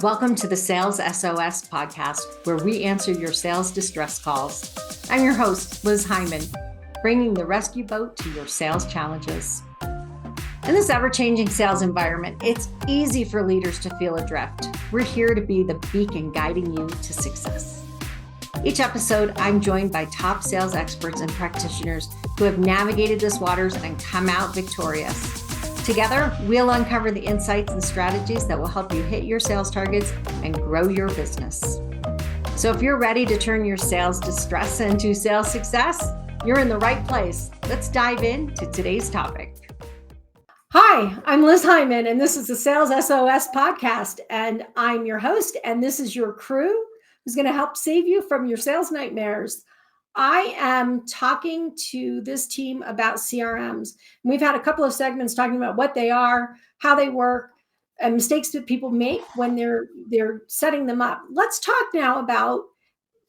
Welcome to the Sales SOS podcast, where we answer your sales distress calls. I'm your host, Liz Hyman, bringing the rescue boat to your sales challenges. In this ever-changing sales environment, it's easy for leaders to feel adrift. We're here to be the beacon guiding you to success. Each episode, I'm joined by top sales experts and practitioners who have navigated this waters and come out victorious. Together, we'll uncover the insights and strategies that will help you hit your sales targets and grow your business. So if you're ready to turn your sales distress into sales success, you're in the right place. Let's dive into today's topic. Hi, I'm Liz Hyman, and this is the Sales SOS podcast, and I'm your host, and this is your crew who's going to help save you from your sales nightmares. I am talking to this team about CRMs. We've had a couple of segments talking about what they are, how they work, and mistakes that people make when they're setting them up. Let's talk now about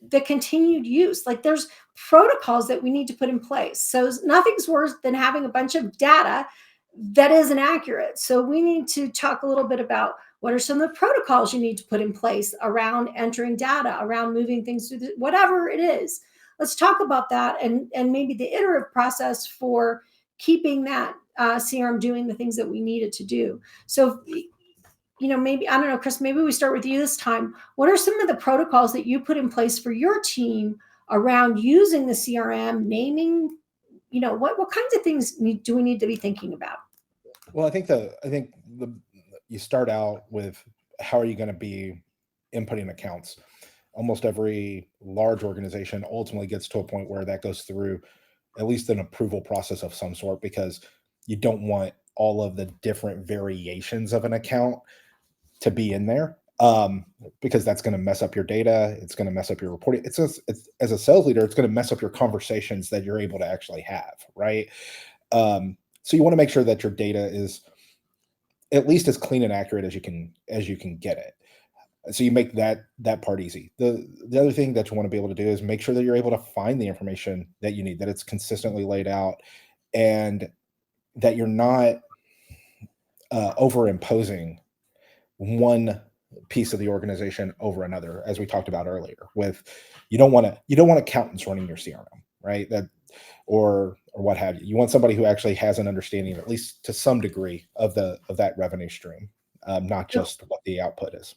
the continued use. Like, there's protocols that we need to put in place. So nothing's worse than having a bunch of data that isn't accurate. So we need to talk a little bit about what are some of the protocols you need to put in place around entering data, around moving things through whatever it is. Let's talk about that and maybe the iterative process for keeping that CRM doing the things that we need it to do. So, maybe, I don't know, Chris, maybe we start with you this time. What are some of the protocols that you put in place for your team around using the CRM, naming, what kinds of things do we need to be thinking about? Well, I think you start out with how are you going to be inputting accounts. Almost every large organization ultimately gets to a point where that goes through at least an approval process of some sort, because you don't want all of the different variations of an account to be in there, because that's going to mess up your data. It's going to mess up your reporting. It's as a sales leader, it's going to mess up your conversations that you're able to actually have, right? So you want to make sure that your data is at least as clean and accurate as you can get it. So you make that part easy. The other thing that you want to be able to do is make sure that you're able to find the information that you need, that it's consistently laid out, and that you're not overimposing one piece of the organization over another, as we talked about earlier. With you don't want accountants running your CRM, right? Or what have you. You want somebody who actually has an understanding, at least to some degree, of that revenue stream, not just what the output is.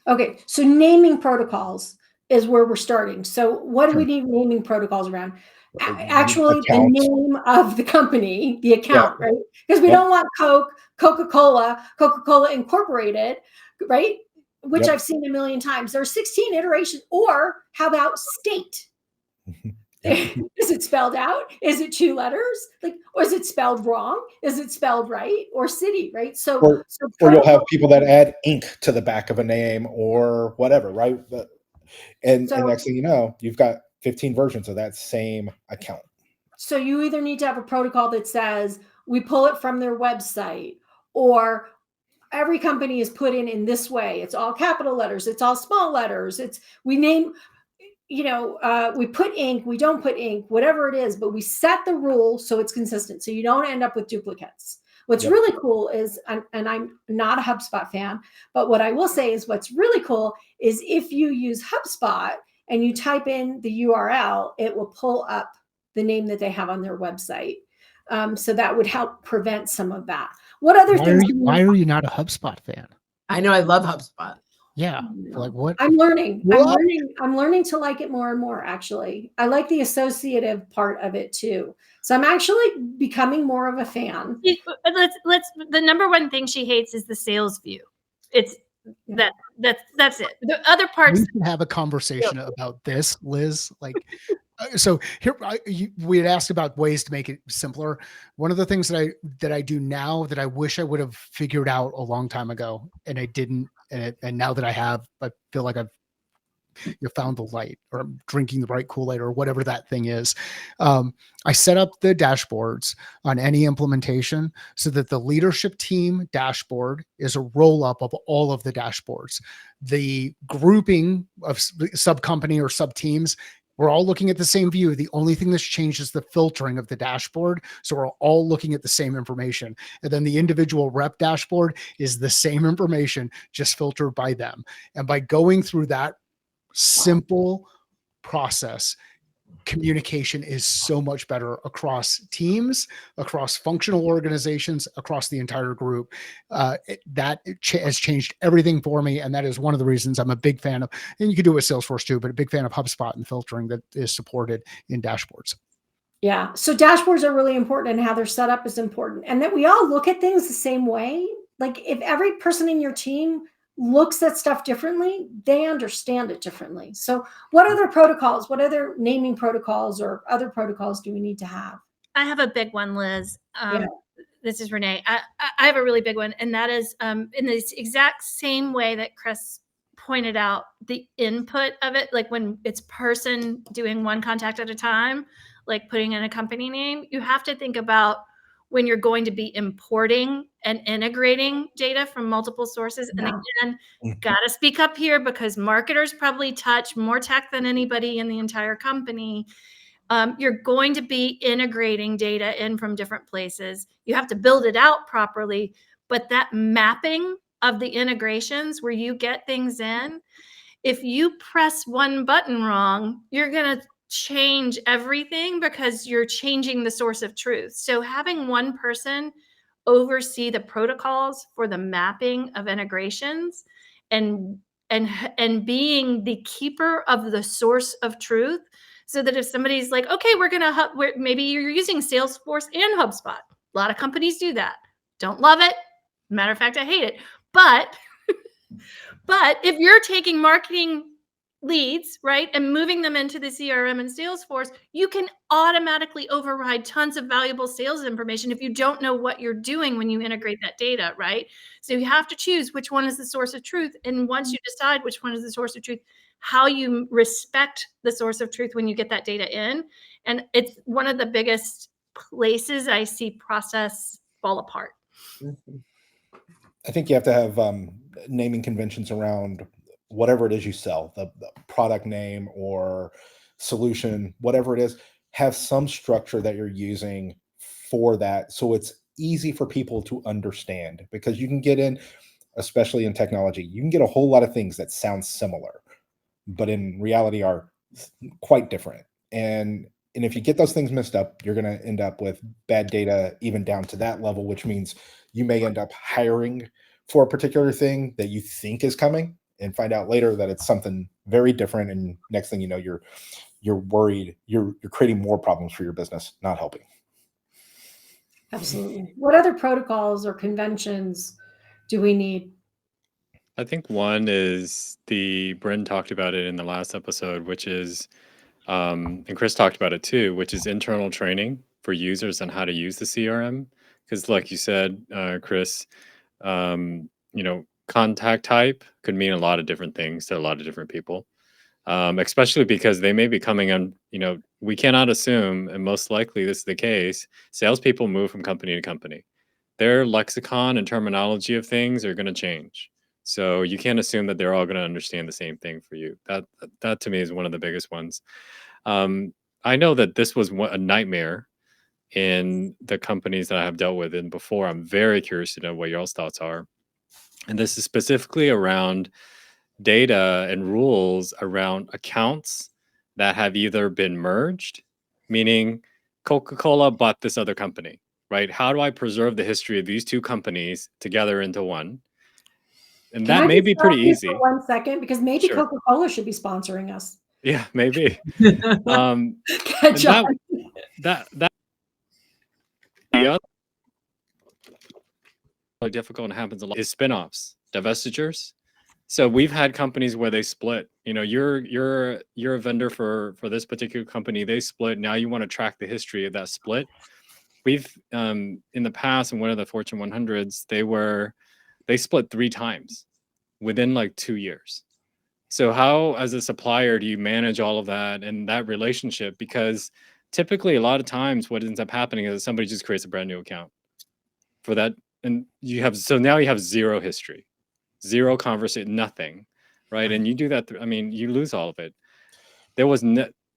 Okay, so naming protocols is where we're starting. So what do we need naming protocols around? Actually, the name of the company, the account, right? Because we don't want Coca-Cola Incorporated, right? Which I've seen a million times. There are 16 iterations. Or how about state? Is it spelled out? Is it two letters? Or is it spelled wrong? Is it spelled right? Or city, right? Or you'll have people that add ink to the back of a name or whatever, right? And next thing you know, you've got 15 versions of that same account. So you either need to have a protocol that says we pull it from their website, or every company is put in this way. It's all capital letters. It's all small letters. We name. We put ink, we don't put ink, whatever it is, but we set the rule so it's consistent, so you don't end up with duplicates. What's really cool is, and I'm not a HubSpot fan, but what I will say is what's really cool is if you use HubSpot and you type in the URL, it will pull up the name that they have on their website. So that would help prevent some of that. What other things? Why are you not a HubSpot fan? I know, I love HubSpot. Yeah. Like what? I'm learning to like it more and more, actually. I like the associative part of it too. So I'm actually becoming more of a fan. The number one thing she hates is the sales view. It's that's it. The other parts. We can have a conversation about this, Liz. So here we had asked about ways to make it simpler. One of the things that I do now that I wish I would have figured out a long time ago, and I didn't, and now that I have, I feel like I've found the light, or I'm drinking the right Kool-Aid, or whatever that thing is. I set up the dashboards on any implementation so that the leadership team dashboard is a roll-up of all of the dashboards. The grouping of sub-company or sub-teams We're all looking at the same view. The only thing that's changed is the filtering of the dashboard. So we're all looking at the same information. And then the individual rep dashboard is the same information, just filtered by them. And by going through that simple process, communication is so much better across teams, across functional organizations, across the entire group. Has changed everything for me. And that is one of the reasons I'm a big fan of, and you can do it with Salesforce too, but a big fan of HubSpot and filtering that is supported in dashboards. Yeah. So dashboards are really important, and how they're set up is important. And that we all look at things the same way. Like if every person in your team looks at stuff differently, they understand it differently. So what other protocols, what other naming protocols or other protocols do we need to have? I have a big one, Liz. Yeah. This is Renee. I have a really big one, and that is in this exact same way that Chris pointed out, the input of it, like when it's person doing one contact at a time, like putting in a company name, you have to think about when you're going to be importing and integrating data from multiple sources. Yeah. And again, got to speak up here because marketers probably touch more tech than anybody in the entire company. You're going to be integrating data in from different places. You have to build it out properly, but that mapping of the integrations where you get things in, if you press one button wrong, you're going to change everything because you're changing the source of truth. So having one person oversee the protocols for the mapping of integrations and being the keeper of the source of truth, so that if somebody's like, okay, maybe you're using Salesforce and HubSpot. A lot of companies do that. Don't love it. Matter of fact, I hate it. But if you're taking marketing leads, right, and moving them into the CRM and Salesforce, you can automatically override tons of valuable sales information if you don't know what you're doing when you integrate that data, right? So you have to choose which one is the source of truth. And once you decide which one is the source of truth, how you respect the source of truth when you get that data in. And it's one of the biggest places I see process fall apart. I think you have to have naming conventions around whatever it is you sell, the product name or solution, whatever it is, have some structure that you're using for that. So it's easy for people to understand, because you can get in, especially in technology, you can get a whole lot of things that sound similar, but in reality are quite different. And if you get those things mixed up, you're going to end up with bad data, even down to that level, which means you may end up hiring for a particular thing that you think is coming and find out later that it's something very different. And next thing you know, you're worried, you're creating more problems for your business, not helping. Absolutely. What other protocols or conventions do we need? I think one is Bryn talked about it in the last episode, which is, and Chris talked about it too, which is internal training for users on how to use the CRM. Because like you said, Chris, contact type could mean a lot of different things to a lot of different people, especially because they may be coming on, we cannot assume, and most likely this is the case, salespeople move from company to company. Their lexicon and terminology of things are going to change. So you can't assume that they're all going to understand the same thing for you. That to me is one of the biggest ones. I know that this was a nightmare in the companies that I have dealt with. And before, I'm very curious to know what y'all's thoughts are. And this is specifically around data and rules around accounts that have either been merged, meaning Coca-Cola bought this other company, right? How do I preserve the history of these two companies together into one? And that may be pretty easy. For 1 second, because maybe Sure. Coca-Cola should be sponsoring us. Yeah, maybe. Catch on. That the other difficult and happens a lot is spinoffs, divestitures. So we've had companies where they split. You're a vendor for this particular company. They split. Now you want to track the history of that split. We've in the past, in one of the Fortune 100s, they split 3 times within like 2 years. So how, as a supplier, do you manage all of that and that relationship? Because typically, a lot of times, what ends up happening is somebody just creates a brand new account for that, and now you have zero history, zero conversation, nothing, right? And you do that, you lose all of it. There was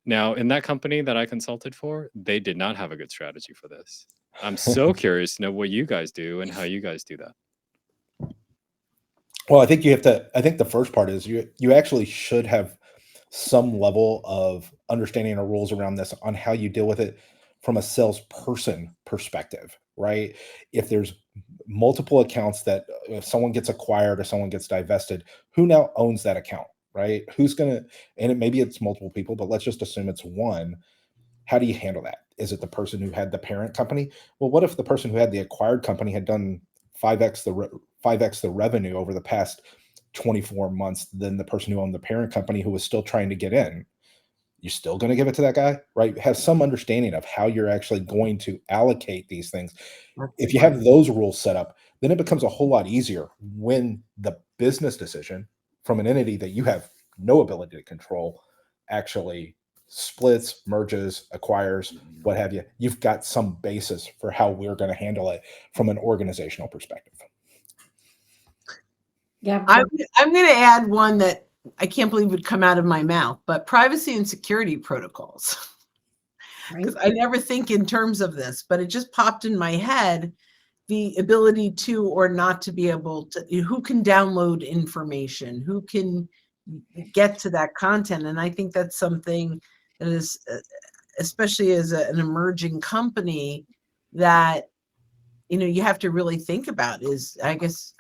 Now, in that company that I consulted for, they did not have a good strategy for this. I'm so curious to know what you guys do and how you guys do that. Well, I think the first part is you actually should have some level of understanding or rules around this on how you deal with it from a salesperson perspective, right? If there's multiple accounts that if someone gets acquired or someone gets divested, who now owns that account, right? And maybe it's multiple people, but let's just assume it's one. How do you handle that? Is it the person who had the parent company? Well, what if the person who had the acquired company had done 5x the revenue over the past 24 months than the person who owned the parent company who was still trying to get in? You're still going to give it to that guy, right? Have some understanding of how you're actually going to allocate these things. If you have those rules set up, then it becomes a whole lot easier when the business decision from an entity that you have no ability to control actually splits, merges, acquires, what have you. You've got some basis for how we're going to handle it from an organizational perspective. Yeah. I'm going to add one that I can't believe would come out of my mouth, but privacy and security protocols. Because I never think in terms of this, but it just popped in my head, the ability to or not to be able to, who can download information, who can get to that content. And I think that's something that is, especially as an emerging company, that you have to really think about is, I guess,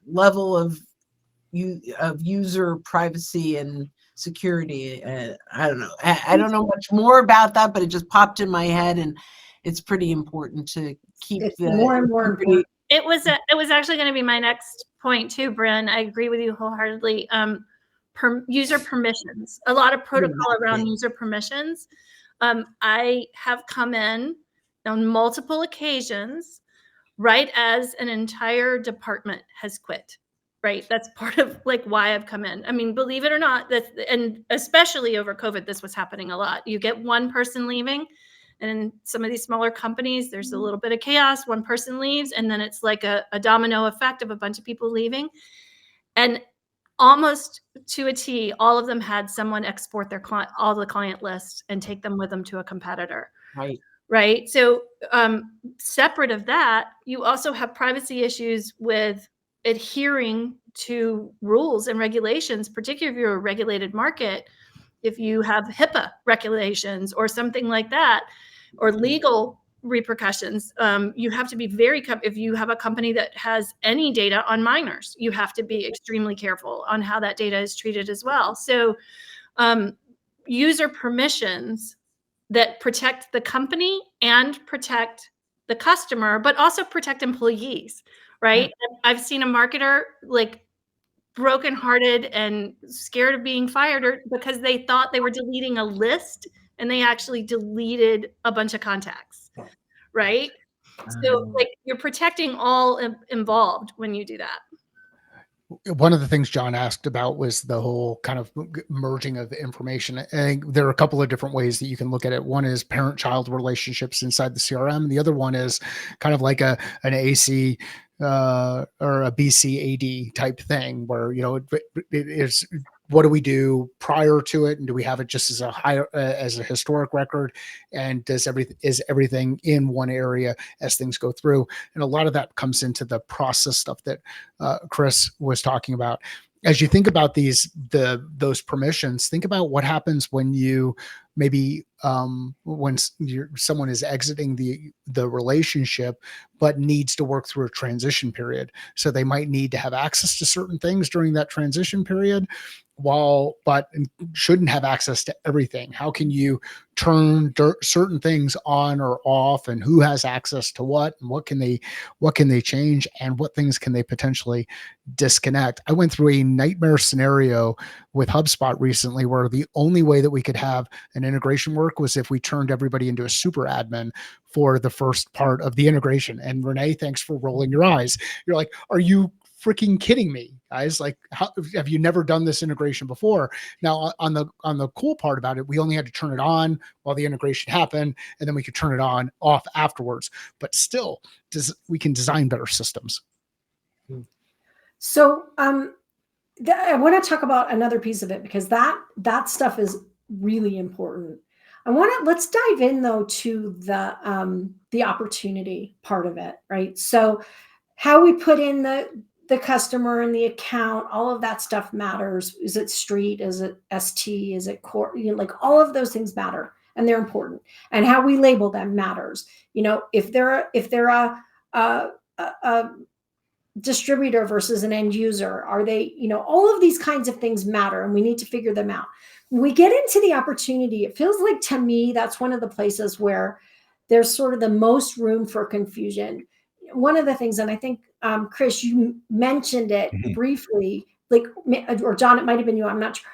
level of user privacy and security. I don't know. I don't know much more about that, but it just popped in my head, and it's pretty important to keep more and more important. It was actually going to be my next point too, Bryn. I agree with you wholeheartedly. User permissions, a lot of protocol around user permissions. I have come in on multiple occasions right as an entire department has quit. Right. That's part of like why I've come in. I mean, believe it or not, and especially over COVID, this was happening a lot. You get one person leaving, and in some of these smaller companies, there's a little bit of chaos. One person leaves, and then it's like a domino effect of a bunch of people leaving. And almost to a T, all of them had someone export their all the client lists and take them with them to a competitor. Right. Right. So separate of that, you also have privacy issues with adhering to rules and regulations, particularly if you're a regulated market. If you have HIPAA regulations or something like that, or legal repercussions, you have to be if you have a company that has any data on minors, you have to be extremely careful on how that data is treated as well. So user permissions that protect the company and protect the customer, but also protect employees, right? I've seen a marketer like brokenhearted and scared of being fired because they thought they were deleting a list and they actually deleted a bunch of contacts, right? So like you're protecting all involved when you do that. One of the things John asked about was the whole kind of merging of information. I think there are a couple of different ways that you can look at it. One is parent-child relationships inside the CRM. The other one is kind of like an AC or a BCAD type thing, where it is, what do we do prior to it, and do we have it just as a historic record, and is everything in one area as things go through? And a lot of that comes into the process stuff that Chris was talking about. As you think about those permissions, think about what happens when you maybe when someone is exiting the relationship but needs to work through a transition period. So they might need to have access to certain things during that transition period, but shouldn't have access to everything. How can you turn certain things on or off, and who has access to what, and what can they change, and what things can they potentially disconnect? I went through a nightmare scenario with HubSpot recently where the only way that we could have an integration work was if we turned everybody into a super admin for the first part of the integration. And Renee, thanks for rolling your eyes. You're like, are you freaking kidding me, guys? Like, have you never done this integration before? Now, on the cool part about it, we only had to turn it on while the integration happened, and then we could turn it off afterwards. But still, we can design better systems. So I want to talk about another piece of it, because that stuff is really important. let's dive in though to the opportunity part of it, right? So how we put in the customer and the account, all of that stuff matters. Is it street? Is it ST? Is it core? Like all of those things matter and they're important. And how we label them matters. If they're a distributor versus an end user, are they, all of these kinds of things matter and we need to figure them out. When we get into the opportunity, it feels like to me, that's one of the places where there's sort of the most room for confusion. One of the things, and I think, Chris, you mentioned it briefly, or John, it might've been you, I'm not sure.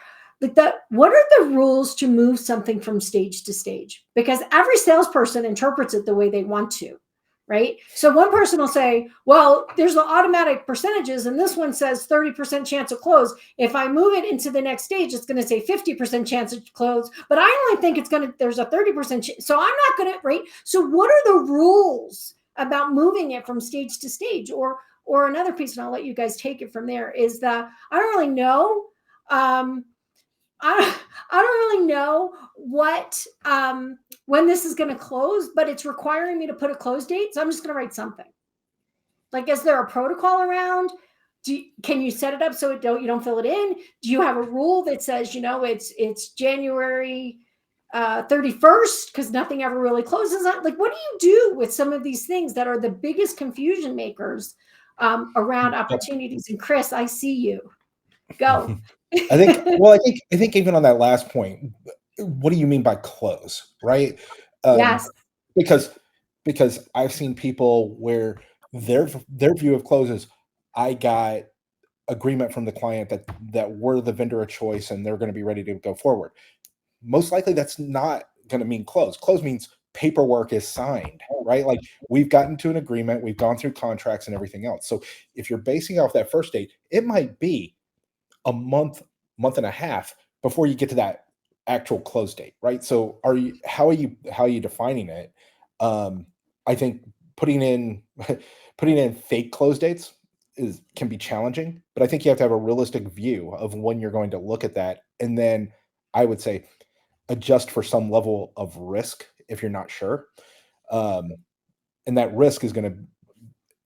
What are the rules to move something from stage to stage? Because every salesperson interprets it the way they want to. Right. So one person will say, well, there's the automatic percentages and this one says 30% chance of close. If I move it into the next stage, it's going to say 50% chance of close, but I only think there's a 30%. So I'm not going to, right. So what are the rules about moving it from stage to stage? Or another piece, and I'll let you guys take it from there, is that I don't really know. I don't really know when this is going to close, but it's requiring me to put a close date. So I'm just going to write something. Like, is there a protocol around? Can you set it up so you don't fill it in? Do you have a rule that says, it's January 31st because nothing ever really closes on? Like, what do you do with some of these things that are the biggest confusion makers around opportunities? And Chris, I see you. Go. I think even on that last point, what do you mean by close, right? Yes. Because I've seen people where their view of close is, I got agreement from the client that we're the vendor of choice and they're going to be ready to go forward. Most likely that's not going to mean close. Close means paperwork is signed, right? Like, we've gotten to an agreement, we've gone through contracts and everything else. So if you're basing off that first date, it might be a month and a half before you get to that actual close date, right? So how are you defining it? I think putting in fake close dates can be challenging, but I think you have to have a realistic view of when you're going to look at that. And then I would say adjust for some level of risk if you're not sure. And that risk is going to,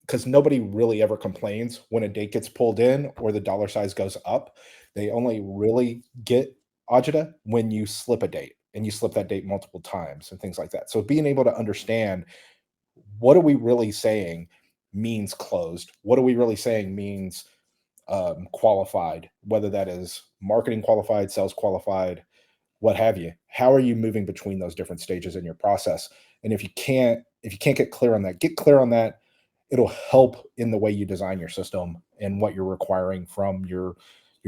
because nobody really ever complains when a date gets pulled in or the dollar size goes up. They only really get agita when you slip a date and you slip that date multiple times and things like that. So being able to understand, what are we really saying means closed? What are we really saying means qualified, whether that is marketing qualified, sales qualified, what have you? How are you moving between those different stages in your process? And if you can't get clear on that, get clear on that. It'll help in the way you design your system and what you're requiring from your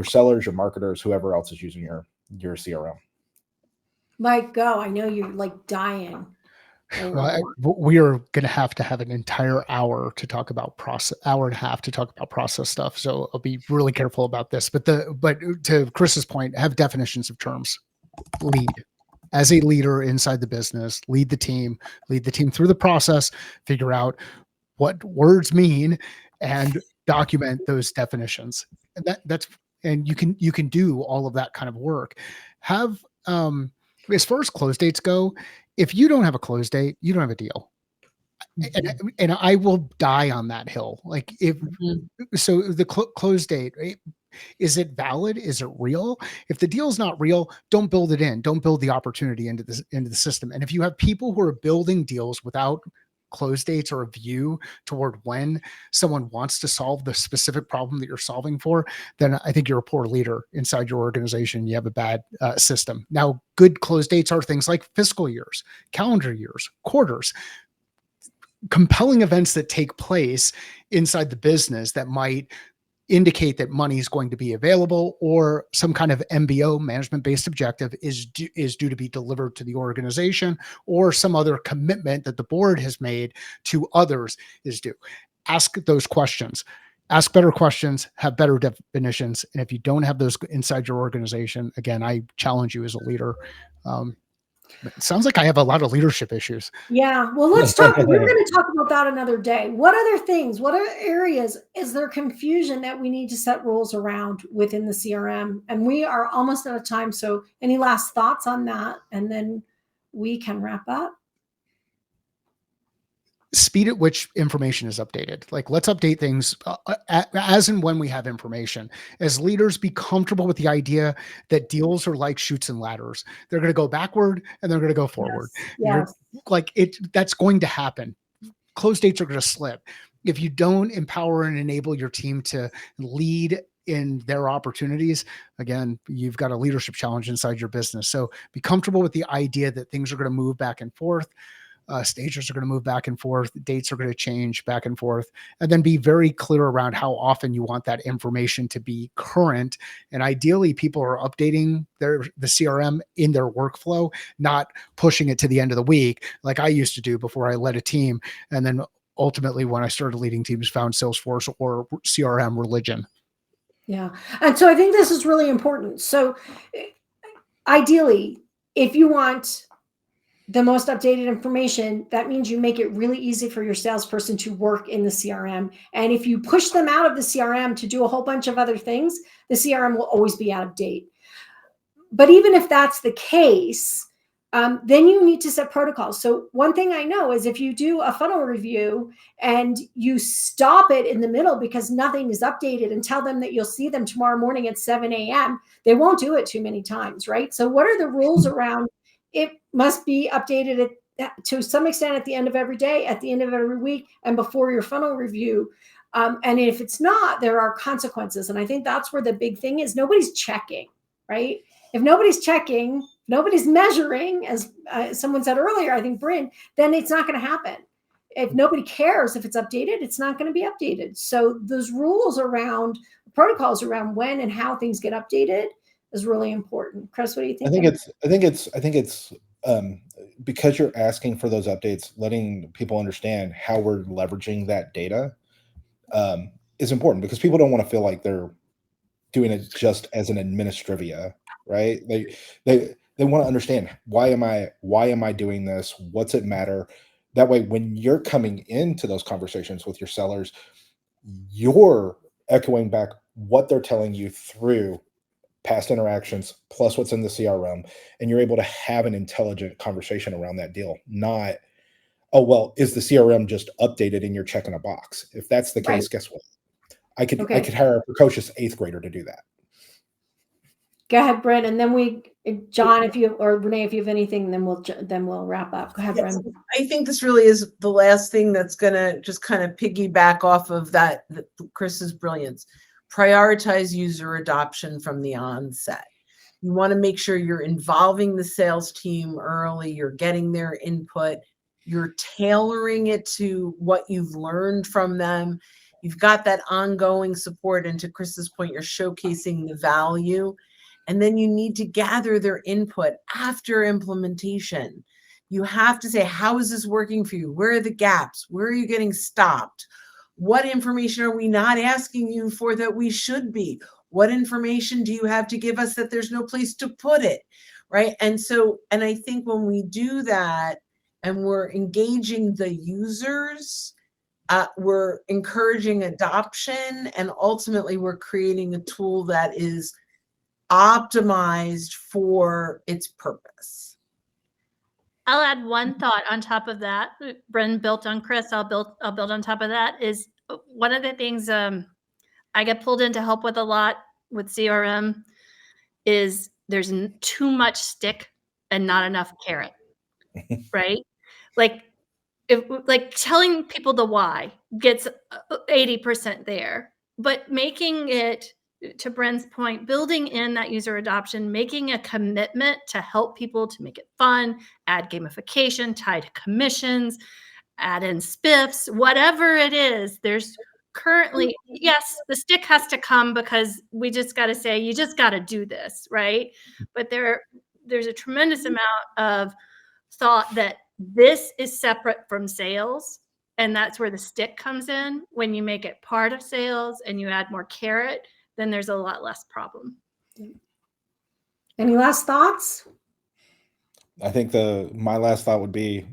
sellers, your marketers, whoever else is using your CRM. Mike, go. I know you're like dying. Well, we are going to have an entire hour to talk about hour and a half to talk about process stuff. So I'll be really careful about this. But to Chris's point, have definitions of terms. Lead. As a leader inside the business, lead the team through the process, figure out what words mean, and document those definitions. And you can do all of that kind of work. Have as far as close dates go, if you don't have a close date, you don't have a deal. And I will die on that hill. Like so the close date, right? Is it valid? Is it real? If the deal is not real, don't build it in. Don't build the opportunity into the system. And if you have people who are building deals without close dates or a view toward when someone wants to solve the specific problem that you're solving for, then I think you're a poor leader inside your organization. You have a bad system. Now, good close dates are things like fiscal years, calendar years, quarters, compelling events that take place inside the business that might indicate that money is going to be available, or some kind of MBO, management-based objective, is due to be delivered to the organization, or some other commitment that the board has made to others is due. Ask those questions. Ask better questions, have better definitions. And if you don't have those inside your organization, again, I challenge you as a leader. It sounds like I have a lot of leadership issues. Yeah. Well, let's talk. We're going to talk about that another day. What other things, what other areas is there confusion that we need to set rules around within the CRM? And we are almost out of time. So any last thoughts on that? And then we can wrap up. Speed at which information is updated. Like, let's update things as and when we have information. As leaders, be comfortable with the idea that deals are like chutes and ladders. They're going to go backward and they're going to go forward. Yes. Like, that's going to happen. Close dates are going to slip. If you don't empower and enable your team to lead in their opportunities, again, you've got a leadership challenge inside your business. So be comfortable with the idea that things are going to move back and forth. Stages are going to move back and forth. Dates are going to change back and forth. And then be very clear around how often you want that information to be current. And ideally, people are updating the CRM in their workflow, not pushing it to the end of the week like I used to do before I led a team. And then ultimately, when I started leading teams, found Salesforce or CRM religion. Yeah. And so I think this is really important. So ideally, if you want the most updated information, that means you make it really easy for your salesperson to work in the CRM. And if you push them out of the CRM to do a whole bunch of other things, the CRM will always be out of date. But even if that's the case, then you need to set protocols. So one thing I know is if you do a funnel review and you stop it in the middle because nothing is updated and tell them that you'll see them tomorrow morning at 7 a.m., they won't do it too many times, right? So what are the rules around it must be updated to some extent at the end of every day, at the end of every week, and before your funnel review. And if it's not, there are consequences. And I think that's where the big thing is. Nobody's checking, right? If nobody's checking, nobody's measuring, as someone said earlier, I think Bryn, then it's not going to happen. If nobody cares if it's updated, it's not going to be updated. So those rules around protocols around when and how things get updated is really important. Chris, what do you think? I think it's because you're asking for those updates, letting people understand how we're leveraging that data is important, because people don't want to feel like they're doing it just as an administrivia, right? They want to understand, why am I doing this? What's it matter? That way, when you're coming into those conversations with your sellers, you're echoing back what they're telling you through past interactions plus what's in the CRM, and you're able to have an intelligent conversation around that deal. Not, oh, well, is the CRM just updated and you're checking a box? If that's the case, guess what? I could hire a precocious 8th grader to do that. Go ahead, Brent, and then John, if you or Renee, if you have anything, then we'll wrap up. Go ahead, Yes, Brent. I think this really is the last thing that's gonna just kind of piggyback off of that Chris's brilliance. Prioritize user adoption from the onset. You want to make sure you're involving the sales team early, you're getting their input, you're tailoring it to what you've learned from them. You've got that ongoing support, and to Chris's point, you're showcasing the value. And then you need to gather their input after implementation. You have to say, how is this working for you? Where are the gaps? Where are you getting stopped? What information are we not asking you for that we should be? What information do you have to give us that there's no place to put it, right? And I think when we do that and we're engaging the users, we're encouraging adoption, and ultimately we're creating a tool that is optimized for its purpose. I'll add one thought on top of that. Bren built on Chris. I'll build on top of that. Is one of the things I get pulled in to help with a lot with CRM is there's too much stick and not enough carrot, right? Like telling people the why gets 80% there, but making it, to Bren's point, building in that user adoption, making a commitment to help people, to make it fun, add gamification, tie to commissions, add in spiffs, whatever it is. There's currently, yes, the stick has to come because we just got to say, you just got to do this, right? But there's a tremendous amount of thought that this is separate from sales. And that's where the stick comes in. When you make it part of sales and you add more carrot, then there's a lot less problem. Any last thoughts? I think my last thought would be,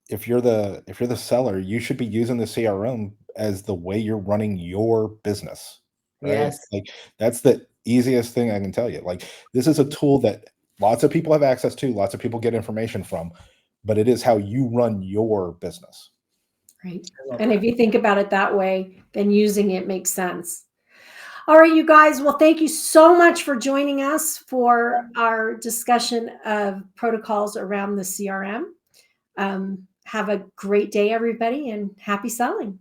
if you're the seller, you should be using the CRM as the way you're running your business. Right? Yes. Like, that's the easiest thing I can tell you. Like, this is a tool that lots of people have access to, lots of people get information from, but it is how you run your business. Right. And if you think about it that way, then using it makes sense. All right, you guys. Well, thank you so much for joining us for our discussion of protocols around the CRM. Have a great day, everybody, and happy selling.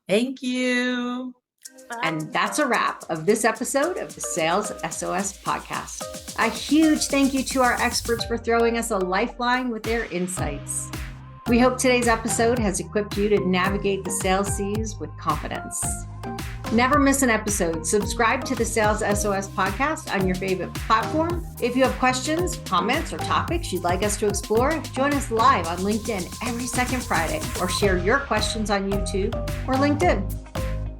Thank you. And that's a wrap of this episode of the Sales SOS podcast. A huge thank you to our experts for throwing us a lifeline with their insights. We hope today's episode has equipped you to navigate the sales seas with confidence. Never miss an episode. Subscribe to the Sales SOS podcast on your favorite platform. If you have questions, comments, or topics you'd like us to explore, join us live on LinkedIn every second Friday, or share your questions on YouTube or LinkedIn.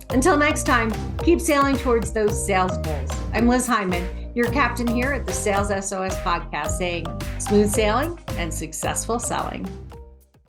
Until next time, keep sailing towards those sales goals. I'm Liz Hyman, your captain here at the Sales SOS podcast, saying smooth sailing and successful selling.